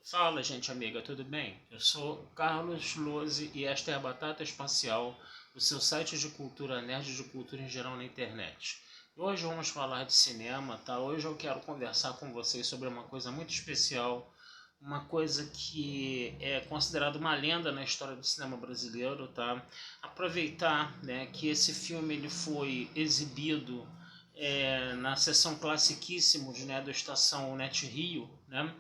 Fala, gente amiga, tudo bem? Eu sou Carlos Lose e esta é a Batata Espacial, o seu site de cultura nerd e de cultura em geral na internet. Hoje vamos falar de cinema, tá? Hoje eu quero conversar com vocês sobre uma coisa muito especial, uma coisa que é considerada uma lenda na história do cinema brasileiro, tá? Aproveitar, né, que esse filme ele foi exibido na sessão Classiquíssimos, né, do Estação Net Rio, né?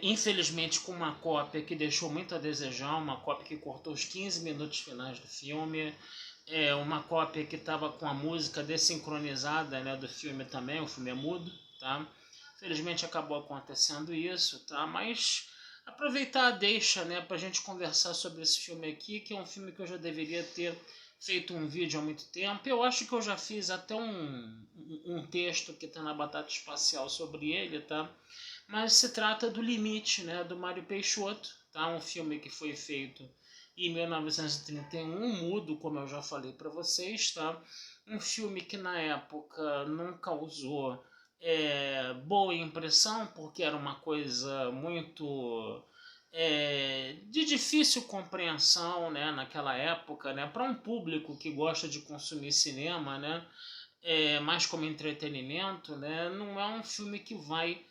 Infelizmente com uma cópia que deixou muito a desejar, uma cópia que cortou os 15 minutos finais do filme, uma cópia que estava com a música desincronizada, né, do filme também, o filme é mudo, tá? Infelizmente acabou acontecendo isso, tá? Mas aproveitar a deixa, né, para a gente conversar sobre esse filme aqui, que é um filme que eu já deveria ter feito um vídeo há muito tempo. Eu acho que eu já fiz até um texto que está na Batata Espacial sobre ele, tá? Mas se trata do Limite, né, do Mário Peixoto, tá? Um filme que foi feito em 1931, mudo, como eu já falei para vocês, tá? Um filme que na época não causou boa impressão, porque era uma coisa muito de difícil compreensão, né, naquela época, né, para um público que gosta de consumir cinema, né, mais como entretenimento, né, não é um filme que vai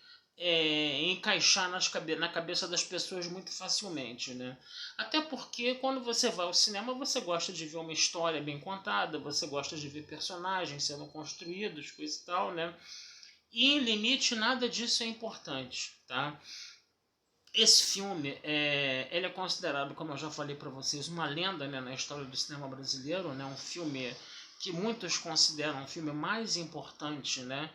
encaixar na cabeça das pessoas muito facilmente, né? Até porque quando você vai ao cinema você gosta de ver uma história bem contada, você gosta de ver personagens sendo construídos, coisa e tal, né? E em Limite nada disso é importante, tá? Esse filme ele é considerado, como eu já falei para vocês, uma lenda, né, na história do cinema brasileiro, né? Um filme que muitos consideram o filme mais importante, né,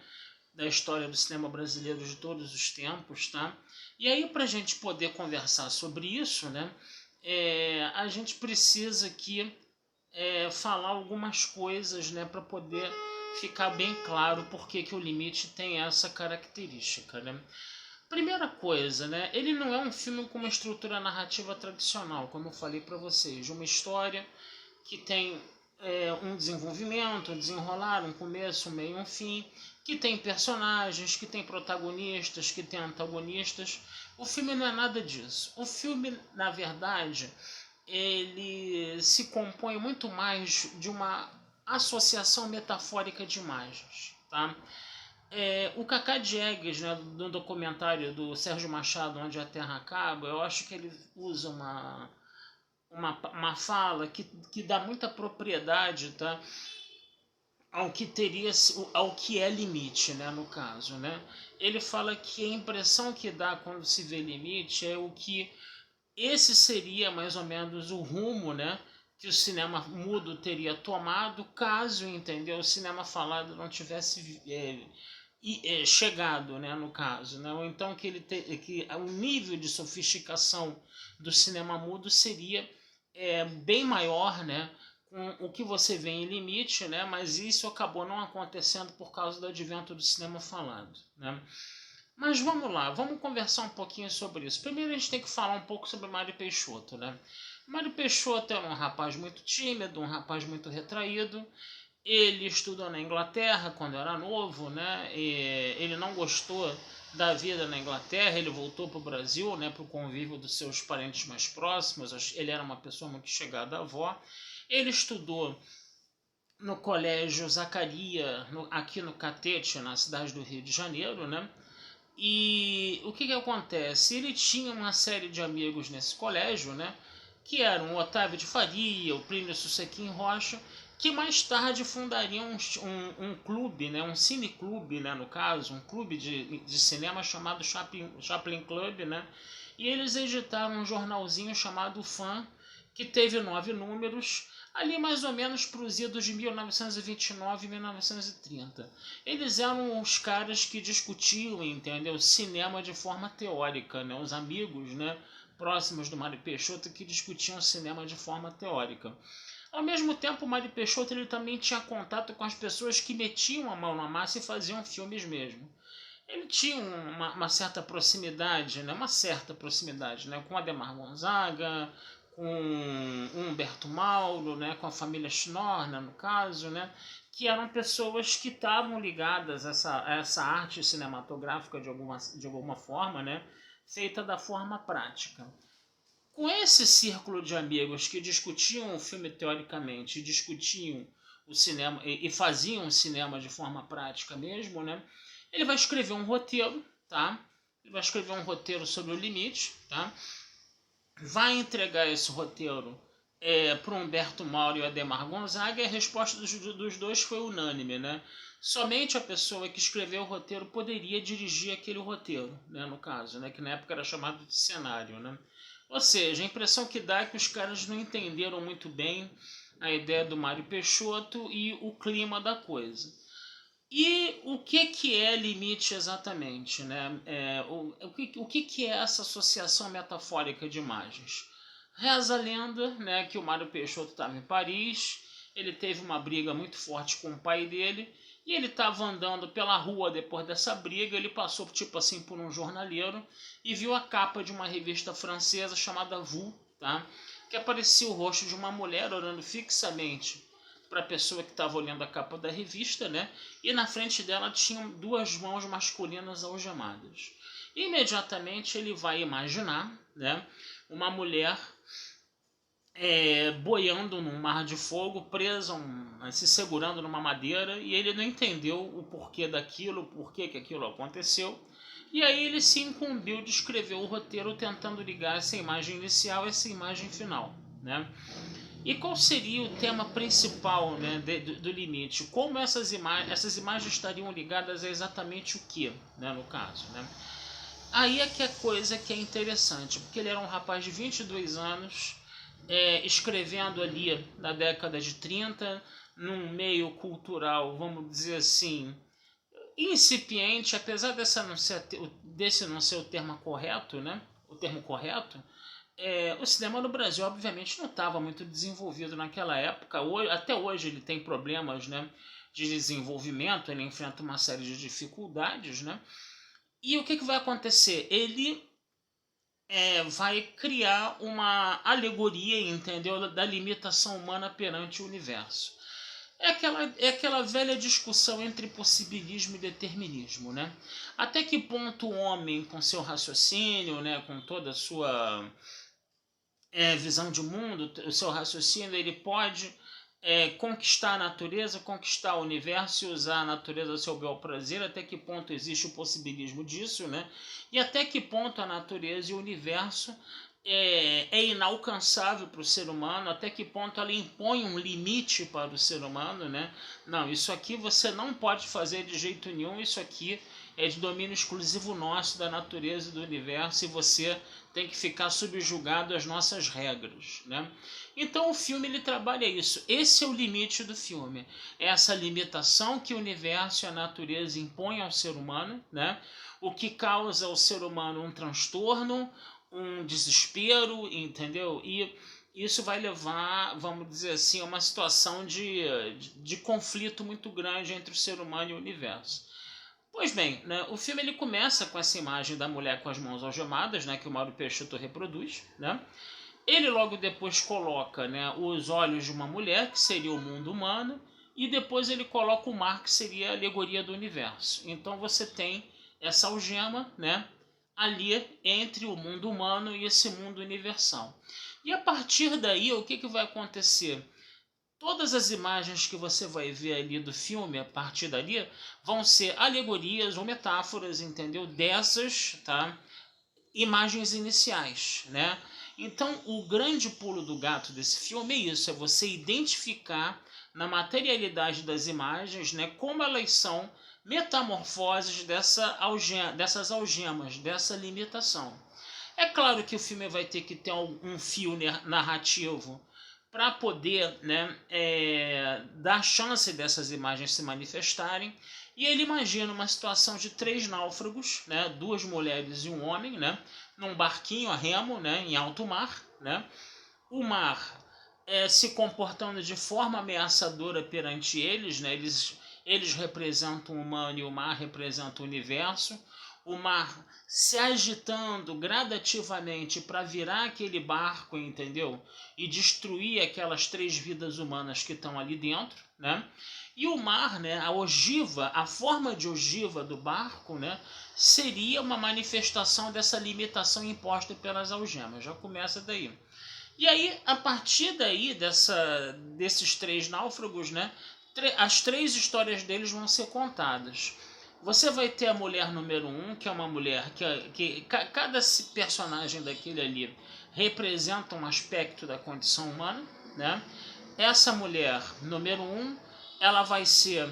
da história do cinema brasileiro de todos os tempos, tá? E aí, para a gente poder conversar sobre isso, né, a gente precisa aqui falar algumas coisas, né, para poder ficar bem claro por que o Limite tem essa característica, né? Primeira coisa, né, ele não é um filme com uma estrutura narrativa tradicional, como eu falei para vocês, uma história que tem um desenvolvimento, um desenrolar, um começo, um meio e um fim, que tem personagens, que tem protagonistas, que tem antagonistas. O filme não é nada disso. O filme, na verdade, ele se compõe muito mais de uma associação metafórica de imagens, tá? O Cacá Diegues, né, no documentário do Sérgio Machado, Onde a Terra Acaba, eu acho que ele usa uma fala que dá muita propriedade, tá, ao que teria, ao que é limite, né, no caso, né? Ele fala que a impressão que dá quando se vê limite é o que esse seria mais ou menos o rumo, né, que o cinema mudo teria tomado caso, entendeu, o cinema falado não tivesse chegado, né, no caso, né? Ou então que o nível de sofisticação do cinema mudo seria bem maior, né, com o que você vê em Limite, né? Mas isso acabou não acontecendo por causa do advento do cinema falado, né? Mas vamos lá, vamos conversar um pouquinho sobre isso. Primeiro a gente tem que falar um pouco sobre Mário Peixoto, né? Mário Peixoto era um rapaz muito tímido, um rapaz muito retraído. Ele estudou na Inglaterra quando era novo, né? Ele não gostou da vida na Inglaterra, ele voltou para o Brasil, né, para o convívio dos seus parentes mais próximos. Ele era uma pessoa muito chegada à avó. Ele estudou no Colégio Zacaria, aqui no Catete, na cidade do Rio de Janeiro, né? E o que acontece? Ele tinha uma série de amigos nesse colégio, né? Que eram o Otávio de Faria, o Plínio Susequim Rocha, que mais tarde fundariam um clube, né? Um cineclube, né? No caso, um clube de cinema chamado Chaplin Club, né? E eles editaram um jornalzinho chamado Fã, que teve 9 números, ali mais ou menos para os idos de 1929 e 1930. Eles eram os caras que discutiam, entendeu, cinema de forma teórica, né? Os amigos, né, próximos do Mário Peixoto que discutiam cinema de forma teórica. Ao mesmo tempo, o Mário Peixoto ele também tinha contato com as pessoas que metiam a mão na massa e faziam filmes mesmo. Ele tinha uma certa proximidade, né? Uma certa proximidade, né? Com Ademar Gonzaga, com Humberto Mauro, né, com a família Schnorr, no caso, né, que eram pessoas que estavam ligadas a essa arte cinematográfica de alguma forma, né, feita da forma prática. Com esse círculo de amigos que discutiam o filme teoricamente, discutiam o cinema e faziam o cinema de forma prática mesmo, né, ele vai escrever um roteiro, tá? Ele vai escrever um roteiro sobre o limite, tá? Vai entregar esse roteiro para o Humberto Mauro e o Ademar Gonzaga, e a resposta dos dois foi unânime, né? Somente a pessoa que escreveu o roteiro poderia dirigir aquele roteiro, né, no caso, né, que na época era chamado de cenário, né? Ou seja, a impressão que dá é que os caras não entenderam muito bem a ideia do Mário Peixoto e o clima da coisa. E o que é limite exatamente, né? O que é essa associação metafórica de imagens? Reza a lenda, né, que o Mário Peixoto estava em Paris, ele teve uma briga muito forte com o pai dele, e ele estava andando pela rua depois dessa briga, ele passou tipo assim por um jornaleiro e viu a capa de uma revista francesa chamada Vous, tá? Que aparecia o rosto de uma mulher olhando fixamente para a pessoa que estava olhando a capa da revista, né? E na frente dela tinham duas mãos masculinas algemadas. Imediatamente ele vai imaginar, né, uma mulher boiando num mar de fogo, presa, se segurando numa madeira, e ele não entendeu o porquê daquilo, o porquê que aquilo aconteceu. E aí ele se incumbiu de escrever o roteiro tentando ligar essa imagem inicial a essa imagem final, né? E qual seria o tema principal, né, do limite? Como essas imagens estariam ligadas a exatamente o que, né, no caso, né? Aí é que é coisa que é interessante, porque ele era um rapaz de 22 anos, escrevendo ali na década de 30, num meio cultural, vamos dizer assim, incipiente, apesar desse não ser o termo correto, né? O termo correto. O cinema no Brasil, obviamente, não estava muito desenvolvido naquela época. Até hoje ele tem problemas, né, de desenvolvimento, ele enfrenta uma série de dificuldades, né? E o que vai acontecer? Ele vai criar uma alegoria, entendeu, da limitação humana perante o universo. É aquela velha discussão entre possibilismo e determinismo, né? Até que ponto o homem, com seu raciocínio, né, com toda a sua visão de mundo, o seu raciocínio, ele pode conquistar a natureza, conquistar o universo e usar a natureza ao seu bel prazer, até que ponto existe o possibilismo disso, né? E até que ponto a natureza e o universo é inalcançável para o ser humano, até que ponto ela impõe um limite para o ser humano, né? Não, isso aqui você não pode fazer de jeito nenhum, isso aqui é de domínio exclusivo nosso, da natureza e do universo, e você tem que ficar subjugado às nossas regras, né? Então o filme ele trabalha isso. Esse é o limite do filme. É essa limitação que o universo e a natureza impõem ao ser humano, né? O que causa ao ser humano um transtorno, um desespero, entendeu? E isso vai levar, vamos dizer assim, a uma situação de conflito muito grande entre o ser humano e o universo. Pois bem, né, o filme ele começa com essa imagem da mulher com as mãos algemadas, né, que o Mauro Peixoto reproduz, né? Ele logo depois coloca, né, os olhos de uma mulher, que seria o mundo humano, e depois ele coloca o mar, que seria a alegoria do universo. Então você tem essa algema, né, ali entre o mundo humano e esse mundo universal. E a partir daí, o que vai acontecer? Todas as imagens que você vai ver ali do filme, a partir dali, vão ser alegorias ou metáforas, entendeu? Dessas, tá? Imagens iniciais, né? Então, o grande pulo do gato desse filme é isso, é você identificar na materialidade das imagens, né, como elas são metamorfoses dessas algemas, dessa limitação. É claro que o filme vai ter que ter um fio narrativo para poder, né, dar chance dessas imagens se manifestarem. E ele imagina uma situação de 3 náufragos, né, 2 mulheres e um homem, né, num barquinho a remo, né, em alto mar, né, o mar se comportando de forma ameaçadora perante eles, né, eles representam o humano e o mar representa o universo. o mar se agitando gradativamente para virar aquele barco, entendeu? E destruir aquelas 3 vidas humanas que estão ali dentro, né? E o mar, né, a ogiva, a forma de ogiva do barco, né, seria uma manifestação dessa limitação imposta pelas algemas. Já começa daí. E aí, a partir daí, desses 3 náufragos, né, as 3 histórias deles vão ser contadas. Você vai ter a mulher número 1, que é uma mulher que cada personagem daquele ali representa um aspecto da condição humana, né? Essa mulher número 1, ela vai ser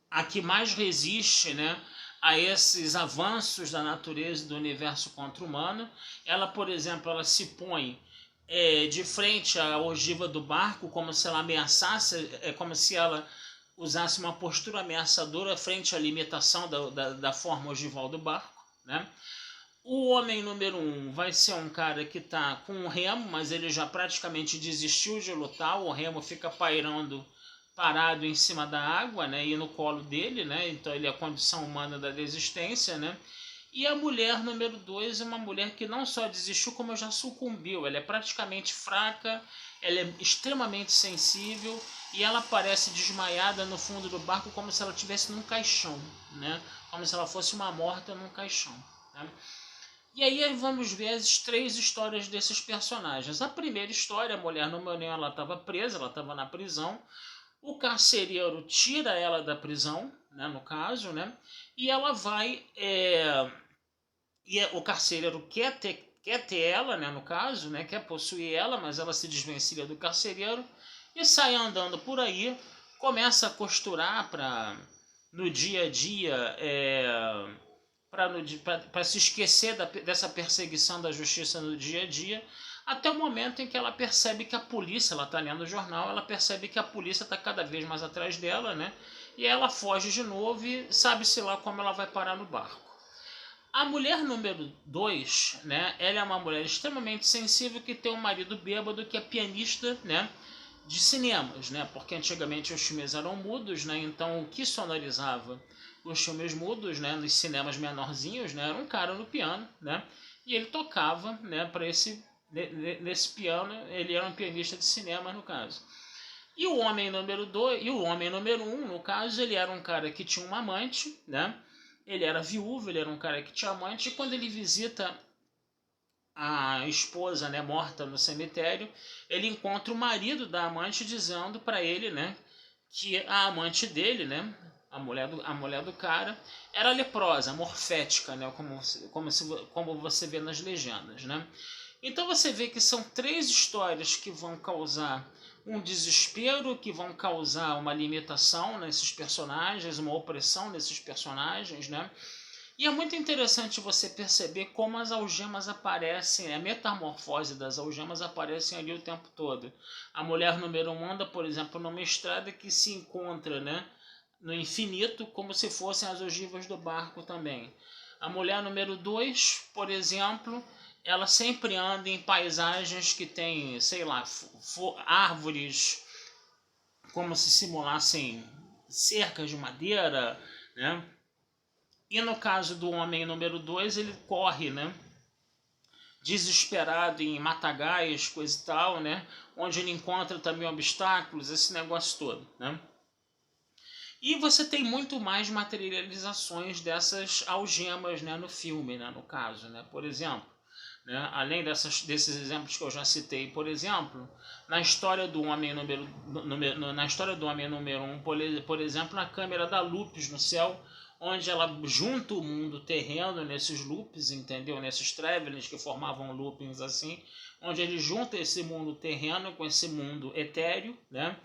a que mais resiste, né, a esses avanços da natureza e do universo contra o humano. Ela, por exemplo, ela se põe de frente à ogiva do barco, como se ela ameaçasse, como se ela usasse uma postura ameaçadora frente à limitação da forma ogival do barco, né? O homem número 1 vai ser um cara que está com um remo, mas ele já praticamente desistiu de lutar. O remo fica pairando, parado em cima da água, né, e no colo dele, né? Então ele é a condição humana da desistência, né? E a mulher número 2 é uma mulher que não só desistiu, como já sucumbiu. Ela é praticamente fraca, ela é extremamente sensível e ela parece desmaiada no fundo do barco, como se ela estivesse num caixão, né? Como se ela fosse uma morta num caixão, né? E aí vamos ver as 3 histórias desses personagens. A primeira história, a mulher número 1, ela estava presa, ela estava na prisão. O carcereiro tira ela da prisão, né, no caso, né? E ela vai... o carcereiro quer ter ela, né, no caso, né? Quer possuir ela, mas ela se desvencilha do carcereiro e sai andando por aí, começa a costurar para no dia a dia... para se esquecer dessa perseguição da justiça no dia a dia, até o momento em que ela percebe que a polícia, ela está lendo o jornal, ela percebe que a polícia está cada vez mais atrás dela, né? E ela foge de novo e sabe-se lá como ela vai parar no barco. A mulher número 2, né? Ela é uma mulher extremamente sensível que tem um marido bêbado que é pianista, né, de cinemas, né? Porque antigamente os filmes eram mudos, né? Então o que sonorizava os filmes mudos, né, nos cinemas menorzinhos, né, era um cara no piano, né? E ele tocava, né, para nesse piano, ele era um pianista de cinema no caso. E o homem número 2, e o homem número 1, no caso, ele era um cara que tinha uma amante, né? Ele era viúvo, ele era um cara que tinha amante, e quando ele visita a esposa, né, morta no cemitério, ele encontra o marido da amante dizendo para ele, né, que a amante dele, né, a mulher do cara, era leprosa, morfética, né, como você vê nas legendas, né? Então você vê que são 3 histórias que vão causar um desespero, que vão causar uma limitação nesses personagens, uma opressão nesses personagens, né? E é muito interessante você perceber como as algemas aparecem, a metamorfose das algemas aparecem ali o tempo todo. A mulher número 1 anda, por exemplo, numa estrada que se encontra, né, no infinito, como se fossem as ogivas do barco também. A mulher número 2, por exemplo, ela sempre anda em paisagens que tem, sei lá, árvores como se simulassem cercas de madeira, né? E no caso do homem número 2, ele corre, né, desesperado em matagais, coisa e tal, né, onde ele encontra também obstáculos, esse negócio todo, né? E você tem muito mais materializações dessas algemas, né, no filme, né, no caso, né? Por exemplo, né, além desses exemplos que eu já citei, por exemplo, na história do homem número 1, por exemplo, na câmera da Lupus no céu, onde ela junta o mundo terreno nesses loops, entendeu? Nesses travelings que formavam loopings assim, onde ele junta esse mundo terreno com esse mundo etéreo, né?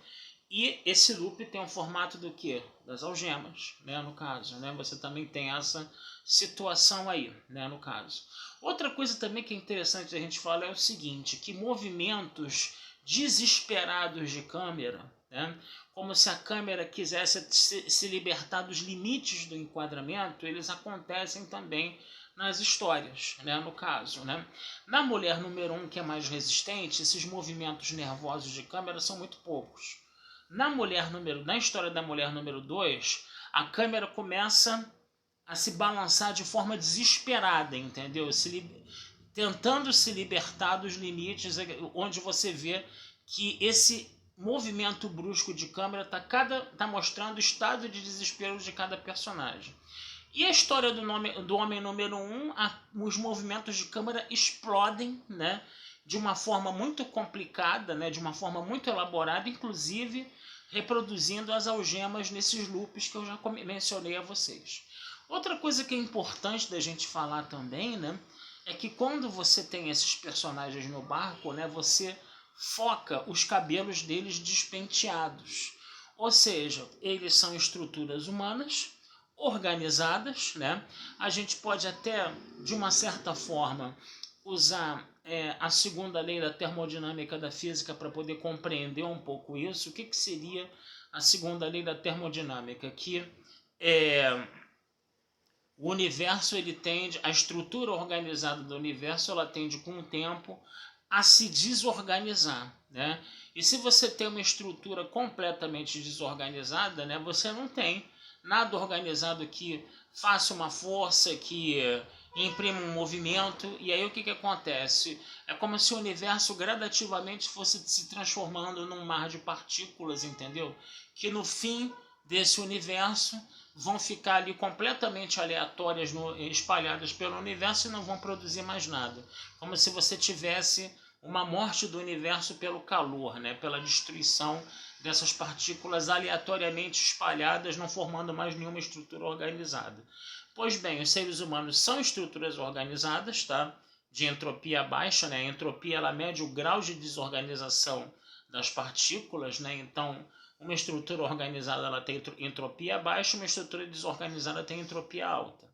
E esse loop tem o formato do quê? Das algemas, né, no caso, né? Você também tem essa situação aí, né, no caso. Outra coisa também que é interessante a gente falar é o seguinte, que movimentos desesperados de câmera, né, como se a câmera quisesse se libertar dos limites do enquadramento, eles acontecem também nas histórias, né, no caso, né? Na mulher número 1, que é mais resistente, esses movimentos nervosos de câmera são muito poucos. Na história da mulher número 2, a câmera começa a se balançar de forma desesperada, entendeu? Tentando se libertar dos limites, onde você vê que esse movimento brusco de câmera tá mostrando o estado de desespero de cada personagem. E a história do Homem Número 1, os movimentos de câmera explodem, né, de uma forma muito complicada, né, de uma forma muito elaborada, inclusive reproduzindo as algemas nesses loops que eu já mencionei a vocês. Outra coisa que é importante da gente falar também, né, é que quando você tem esses personagens no barco, né, você foca os cabelos deles despenteados. Ou seja, eles são estruturas humanas, organizadas, né? A gente pode até, de uma certa forma, usar a segunda lei da termodinâmica da física para poder compreender um pouco isso. O que seria a segunda lei da termodinâmica? Que o universo, ele tende, a estrutura organizada do universo, ela tende com o tempo a se desorganizar, né? E se você tem uma estrutura completamente desorganizada, né, você não tem nada organizado que faça uma força, que imprima um movimento. E aí o que acontece? É como se o universo gradativamente fosse se transformando num mar de partículas, entendeu? Que no fim desse universo vão ficar ali completamente aleatórias, espalhadas pelo universo, e não vão produzir mais nada. Como se você tivesse uma morte do universo pelo calor, né? Pela destruição dessas partículas aleatoriamente espalhadas, não formando mais nenhuma estrutura organizada. Pois bem, os seres humanos são estruturas organizadas, tá? De entropia baixa, né? A entropia, ela mede o grau de desorganização das partículas, né? Então, uma estrutura organizada, ela tem entropia baixa, uma estrutura desorganizada tem entropia alta.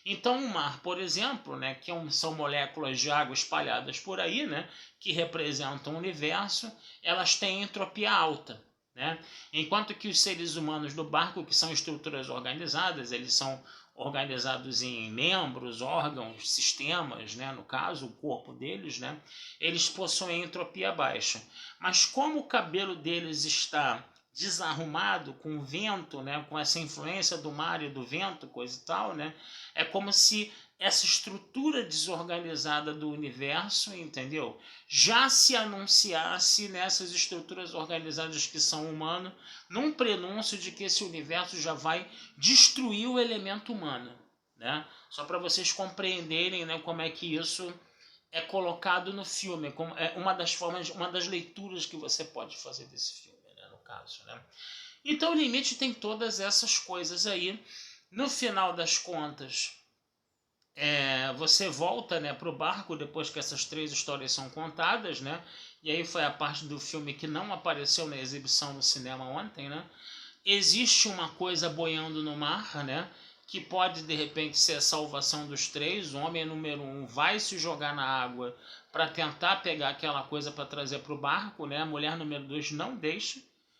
Então, o mar, por exemplo, né, que são moléculas de água espalhadas por aí, né, que representam o universo, elas têm entropia alta, né? Enquanto que os seres humanos do barco, que são estruturas organizadas, eles são organizados em membros, órgãos, sistemas, né, no caso, o corpo deles, né, eles possuem entropia baixa. Mas como o cabelo deles está desarrumado, com vento, né, com essa influência do mar e do vento, coisa e tal, né, é como se essa estrutura desorganizada do universo, entendeu, já se anunciasse nessas estruturas organizadas que são humanas, num prenúncio de que esse universo já vai destruir o elemento humano, né? Só para vocês compreenderem, né, como é que isso é colocado no filme, como é uma das formas, uma das leituras que você pode fazer desse filme, né, no caso, né? Então o limite tem todas essas coisas aí. No final das contas, você volta, né, para o barco depois que essas três histórias são contadas, né? E aí foi a parte do filme que não apareceu na exibição no cinema ontem, né? Existe uma coisa boiando no mar, né? Que pode de repente ser a salvação dos três. O homem número 1 vai se jogar na água para tentar pegar aquela coisa para trazer para o barco, né? A mulher número 2 não deixa.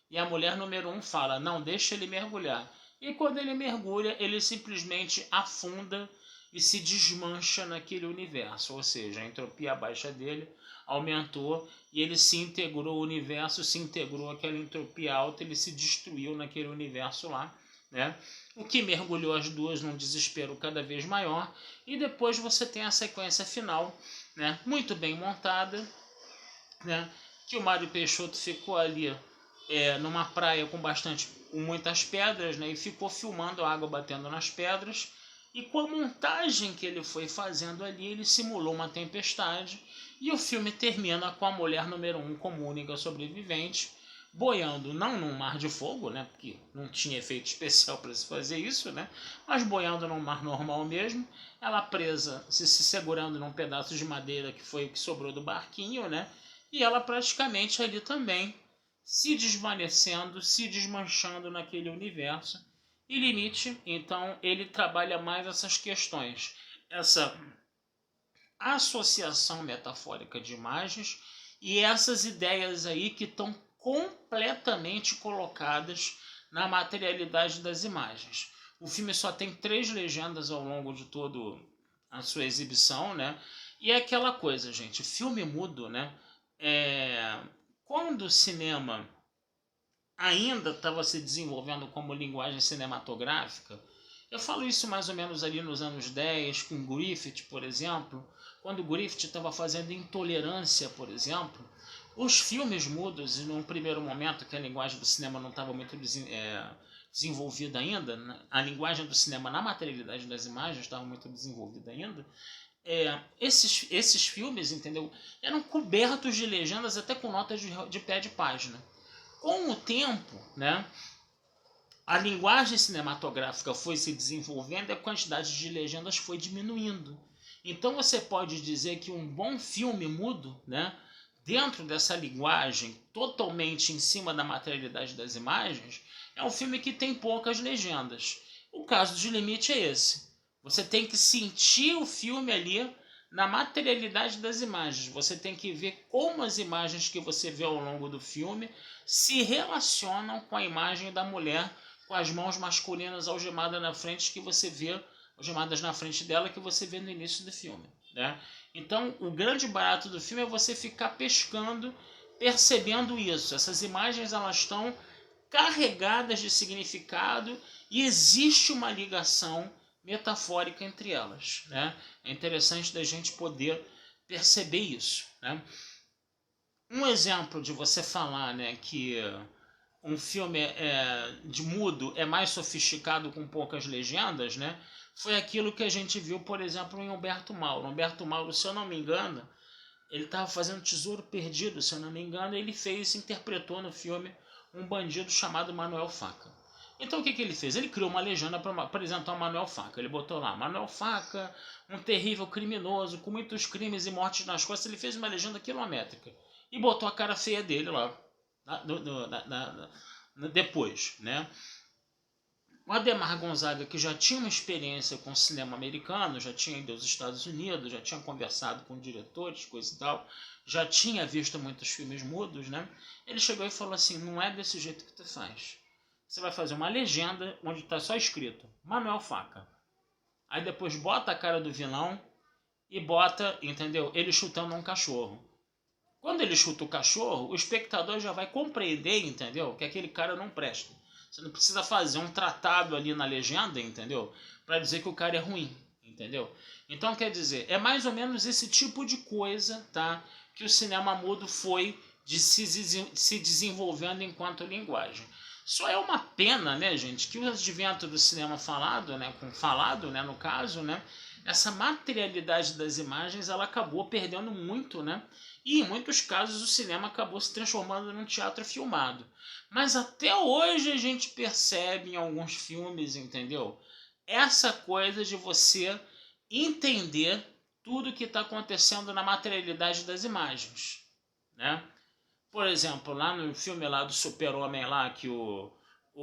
E a mulher número 1 fala, não, deixa ele mergulhar. E quando ele mergulha, ele simplesmente afunda e se desmancha naquele universo. Ou seja, a entropia baixa dele aumentou e ele se integrou, o universo se integrou àquela entropia alta, ele se destruiu naquele universo lá, né? O que mergulhou as duas num desespero cada vez maior. E depois você tem a sequência final, né, muito bem montada, né, que o Mário Peixoto ficou ali numa praia com muitas pedras, né, e ficou filmando a água batendo nas pedras. E com a montagem que ele foi fazendo ali, ele simulou uma tempestade. E o filme termina com a mulher número 1 como única sobrevivente, boiando não num mar de fogo, né, porque não tinha efeito especial para se fazer isso, né, mas boiando num mar normal mesmo, ela presa, se segurando num pedaço de madeira que foi o que sobrou do barquinho, né, e ela praticamente ali também se desvanecendo, se desmanchando naquele universo. E Limite, então, ele trabalha mais essas questões, essa associação metafórica de imagens e essas ideias aí que estão completamente colocadas na materialidade das imagens. O filme só tem 3 legendas ao longo de toda a sua exibição, né? E é aquela coisa, gente, filme mudo, né? Quando o cinema ainda estava se desenvolvendo como linguagem cinematográfica, Eu falo isso mais ou menos ali nos anos 10, com Griffith, por exemplo, quando Griffith estava fazendo Intolerância, por exemplo. Os filmes mudos, e num primeiro momento que a linguagem do cinema não estava muito desenvolvida ainda, né? A linguagem do cinema na materialidade das imagens estava muito desenvolvida ainda, esses filmes, entendeu, eram cobertos de legendas até com notas de pé de página. Com o tempo, né, a linguagem cinematográfica foi se desenvolvendo e a quantidade de legendas foi diminuindo. Então você pode dizer que um bom filme mudo, né, dentro dessa linguagem totalmente em cima da materialidade das imagens, é um filme que tem poucas legendas. O caso de Limite é esse. Você tem que sentir o filme ali na materialidade das imagens. Você tem que ver como as imagens que você vê ao longo do filme se relacionam com a imagem da mulher com as mãos masculinas algemadas na frente que você vê, algemadas na frente dela que você vê no início do filme, né? Então, o grande barato do filme é você ficar pescando, percebendo isso. Essas imagens, elas estão carregadas de significado e existe uma ligação metafórica entre elas, né? É interessante da gente poder perceber isso, né? Um exemplo de você falar, né, que um filme de mudo é mais sofisticado com poucas legendas, né, foi aquilo que a gente viu, por exemplo, em Humberto Mauro. Humberto Mauro, se eu não me engano, ele estava fazendo Tesouro Perdido, se eu não me engano, e ele interpretou no filme um bandido chamado Manuel Faca. Então o que ele fez? Ele criou uma legenda para apresentar o Manuel Faca. Ele botou lá, Manuel Faca, um terrível criminoso, com muitos crimes e mortes nas costas. Ele fez uma legenda quilométrica e botou a cara feia dele lá, depois, né? O Ademar Gonzaga, que já tinha uma experiência com o cinema americano, já tinha ido aos Estados Unidos, já tinha conversado com diretores, coisa e tal, já tinha visto muitos filmes mudos, né? Ele chegou e falou assim, não é desse jeito que tu faz. Você vai fazer uma legenda onde está só escrito Manuel Faca. Aí depois bota a cara do vilão e bota, entendeu? Ele chutando um cachorro. Quando ele chuta o cachorro, o espectador já vai compreender, entendeu? Que aquele cara não presta. Você não precisa fazer um tratado ali na legenda, entendeu? Para dizer que o cara é ruim, entendeu? Então, quer dizer, é mais ou menos esse tipo de coisa, tá? Que o cinema mudo foi se desenvolvendo enquanto linguagem. Só é uma pena, né, gente, que o advento do cinema falado, né, no caso, né, essa materialidade das imagens, ela acabou perdendo muito, né? E em muitos casos o cinema acabou se transformando num teatro filmado. Mas até hoje a gente percebe em alguns filmes, entendeu? Essa coisa de você entender tudo que está acontecendo na materialidade das imagens, né? Por exemplo, lá no filme lá do Super-Homem lá, que o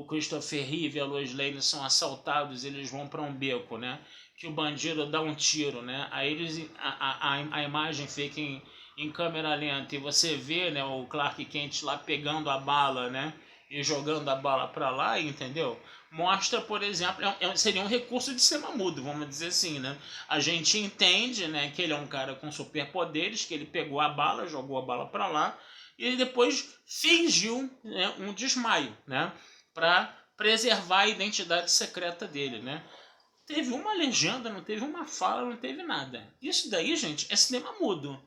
Christopher Reeve e a Lois Lane são assaltados, eles vão para um beco, né? Que o bandido dá um tiro, né? Aí a imagem fica em câmera lenta e você vê, né, o Clark Kent lá pegando a bala, né? E jogando a bala para lá, entendeu? Mostra, por exemplo, seria um recurso de cinema mudo, vamos dizer assim, né? A gente entende, né, que ele é um cara com superpoderes, que ele pegou a bala, jogou a bala para lá, e ele depois fingiu, né, um desmaio, né, para preservar a identidade secreta dele, né. Teve uma legenda, não teve uma fala, não teve nada. Isso daí, gente, é cinema mudo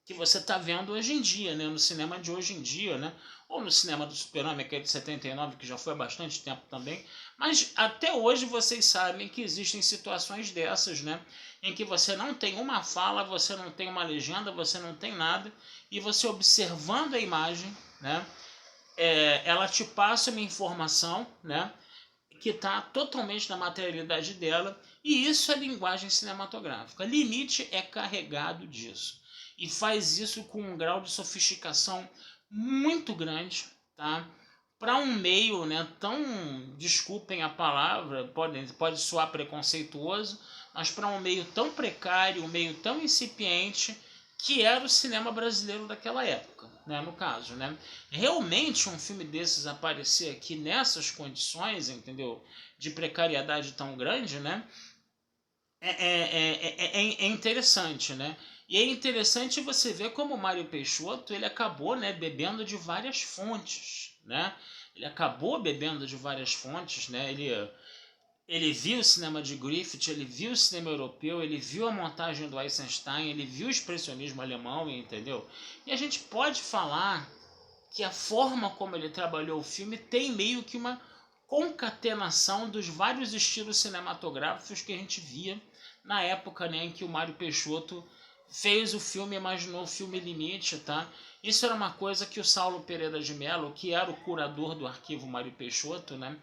que você está vendo hoje em dia, né, no cinema de hoje em dia, né, ou no cinema do Super-Homem, que é de 79, que já foi há bastante tempo também, mas até hoje vocês sabem que existem situações dessas, né, em que você não tem uma fala, você não tem uma legenda, você não tem nada, e você observando a imagem, né, ela te passa uma informação, né, que está totalmente na materialidade dela, e isso é linguagem cinematográfica. Limite é carregado disso, e faz isso com um grau de sofisticação muito grande, tá? Para um meio, né, tão, desculpem a palavra, pode soar preconceituoso, mas para um meio tão precário, um meio tão incipiente, que era o cinema brasileiro daquela época, né, no caso, né? Realmente um filme desses aparecer aqui nessas condições, entendeu? De precariedade tão grande, né? É interessante, né? E é interessante você ver como o Mário Peixoto, ele acabou, né, bebendo de várias fontes, né? Ele acabou bebendo de várias fontes, né? ele viu o cinema de Griffith, ele viu o cinema europeu, ele viu a montagem do Eisenstein, ele viu o expressionismo alemão, entendeu? E a gente pode falar que a forma como ele trabalhou o filme tem meio que uma concatenação dos vários estilos cinematográficos que a gente via na época, né, em que o Mário Peixoto fez o filme, imaginou o filme Limite, tá? Isso era uma coisa que o Saulo Pereira de Mello, que era o curador do arquivo Mário Peixoto, né?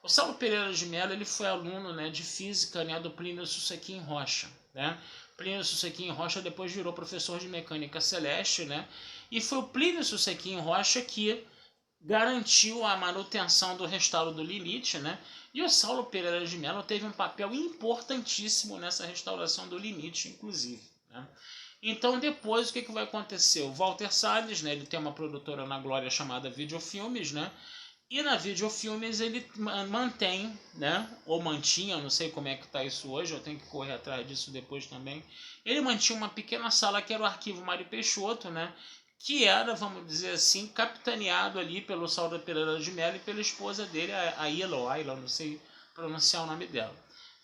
O Saulo Pereira de Mello, ele foi aluno, né, de física, né, do Plínio Sussequim Rocha, né? Plínio Sussequim Rocha depois virou professor de mecânica celeste, né? E foi o Plínio Sussequim Rocha que garantiu a manutenção do restauro do Limite, né? E o Saulo Pereira de Mello teve um papel importantíssimo nessa restauração do Limite, inclusive, né? Então depois o que vai acontecer? O Walter Salles, né, ele tem uma produtora na Glória chamada Videofilmes, né? E na Videofilmes ele mantém, né, ou mantinha, não sei como é que está isso hoje, eu tenho que correr atrás disso depois também. Ele mantinha uma pequena sala que era o arquivo Mário Peixoto, né, que era, vamos dizer assim, capitaneado ali pelo Saulo Pereira de Mello e pela esposa dele, a Ayla, não sei pronunciar o nome dela.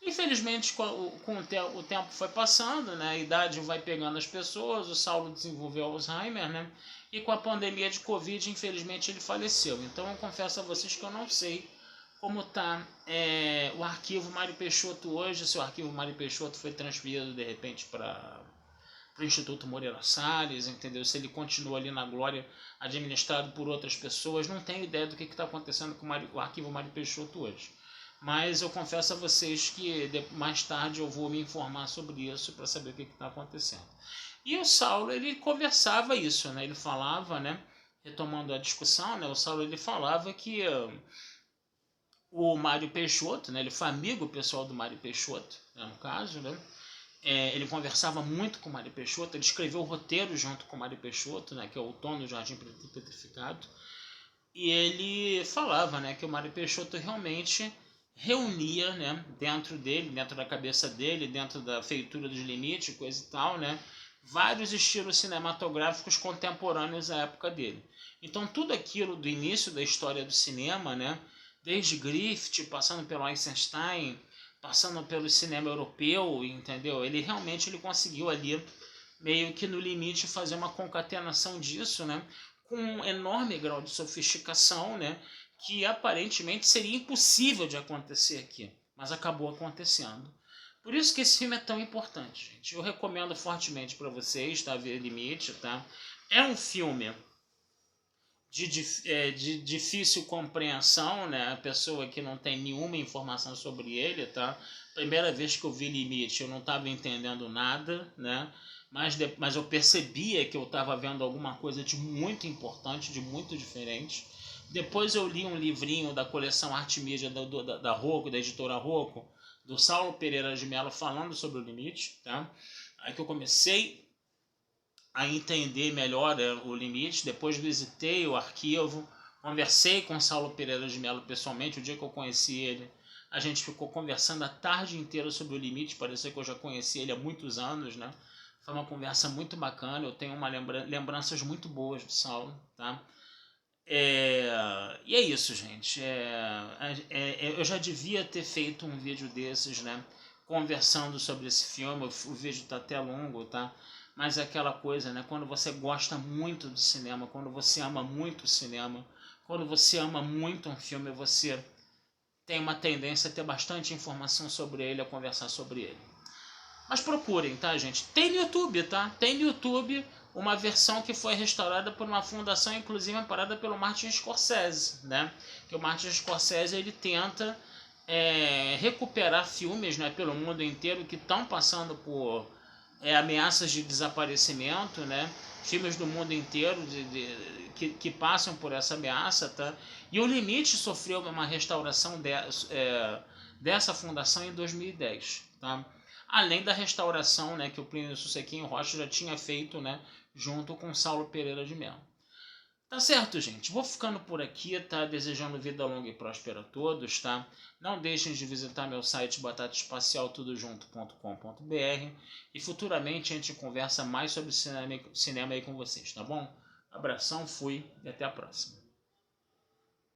Infelizmente, com o tempo foi passando, né, a idade vai pegando as pessoas, o Saulo desenvolveu Alzheimer, né, e com a pandemia de Covid, infelizmente, ele faleceu. Então, eu confesso a vocês que eu não sei como está o arquivo Mário Peixoto hoje, se o arquivo Mário Peixoto foi transferido, de repente, para o Instituto Moreira Salles, entendeu? Se ele continua ali na Glória, administrado por outras pessoas, não tenho ideia do que está acontecendo com o arquivo Mário Peixoto hoje. Mas eu confesso a vocês que mais tarde eu vou me informar sobre isso para saber o que está acontecendo. E o Saulo, ele conversava isso, né? Ele falava, né? Retomando a discussão, né? O Saulo, ele falava que o Mário Peixoto, né? Ele foi amigo pessoal do Mário Peixoto, né? No caso, né? Ele conversava muito com o Mário Peixoto, ele escreveu o roteiro junto com o Mário Peixoto, né? Que é o Outono do Jardim Petrificado. E ele falava, né? Que o Mário Peixoto realmente reunia, né, dentro dele, dentro da cabeça dele, dentro da feitura dos limites, coisa e tal, né, vários estilos cinematográficos contemporâneos à época dele. Então tudo aquilo do início da história do cinema, né, desde Griffith, passando pelo Eisenstein, passando pelo cinema europeu, entendeu? Ele realmente conseguiu ali, meio que no limite, fazer uma concatenação disso, né, com um enorme grau de sofisticação, né, que aparentemente seria impossível de acontecer aqui, mas acabou acontecendo. Por isso que esse filme é tão importante, gente. Eu recomendo fortemente para vocês, tá? Ver Limite, tá? É um filme de difícil compreensão, né? A pessoa que não tem nenhuma informação sobre ele, tá? Primeira vez que eu vi Limite, eu não estava entendendo nada, né? Mas eu percebia que eu estava vendo alguma coisa de muito importante, de muito diferente. Depois eu li um livrinho da coleção Arte Mídia da Rocco, da editora Rocco, do Saulo Pereira de Mello, falando sobre o Limite, tá? Aí que eu comecei a entender melhor o Limite. Depois visitei o arquivo, conversei com o Saulo Pereira de Mello pessoalmente, o dia que eu conheci ele. A gente ficou conversando a tarde inteira sobre o Limite, parecia que eu já conheci ele há muitos anos, né? Foi uma conversa muito bacana, eu tenho lembranças muito boas do Saulo, tá? E é isso, gente. Eu já devia ter feito um vídeo desses, né? Conversando sobre esse filme. O vídeo tá até longo, tá? Mas é aquela coisa, né? Quando você gosta muito do cinema, quando você ama muito o cinema, quando você ama muito um filme, você tem uma tendência a ter bastante informação sobre ele, a conversar sobre ele. Mas procurem, tá, gente? Tem no YouTube, tá? Tem no YouTube uma versão que foi restaurada por uma fundação, inclusive amparada pelo Martin Scorsese, né? Que o Martin Scorsese, ele tenta recuperar filmes, né, pelo mundo inteiro que estão passando por ameaças de desaparecimento, né? Filmes do mundo inteiro que passam por essa ameaça, tá? E o Limite sofreu uma restauração dessa fundação em 2010, tá? Além da restauração, né, que o Plínio Sussequim Rocha já tinha feito, né, junto com Saulo Pereira de Mello. Tá certo, gente? Vou ficando por aqui, tá? Desejando vida longa e próspera a todos, tá? Não deixem de visitar meu site batataespacialtudojunto.com.br e futuramente a gente conversa mais sobre cinema aí com vocês, tá bom? Abração, fui e até a próxima.